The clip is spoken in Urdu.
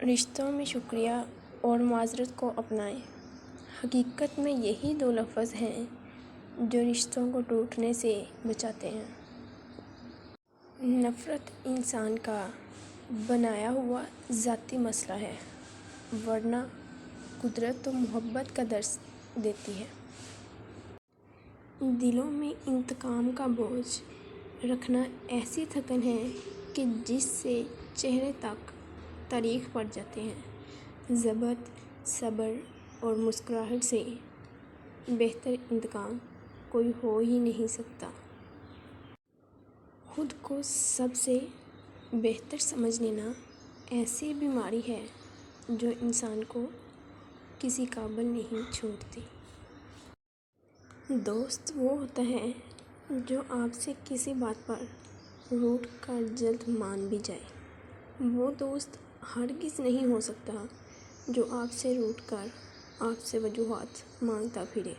رشتوں میں شکریہ اور معذرت کو اپنائیں۔ حقیقت میں یہی دو لفظ ہیں جو رشتوں کو ٹوٹنے سے بچاتے ہیں۔ نفرت انسان کا بنایا ہوا ذاتی مسئلہ ہے، ورنہ قدرت تو محبت کا درس دیتی ہے۔ دلوں میں انتقام کا بوجھ رکھنا ایسی تھکن ہے کہ جس سے چہرے تک تاریک پڑ جاتے ہیں۔ ضبط، صبر اور مسکراہٹ سے بہتر انتقام کوئی ہو ہی نہیں سکتا۔ خود کو سب سے بہتر سمجھ لینا ایسی بیماری ہے جو انسان کو کسی قابل نہیں چھوڑتی۔ دوست وہ ہوتا ہے جو آپ سے کسی بات پر روٹھ کر جلد مان بھی جائے۔ وہ دوست ہرگز نہیں ہو سکتا جو آپ سے روٹھ کر آپ سے وجوہات مانگتا پھرے۔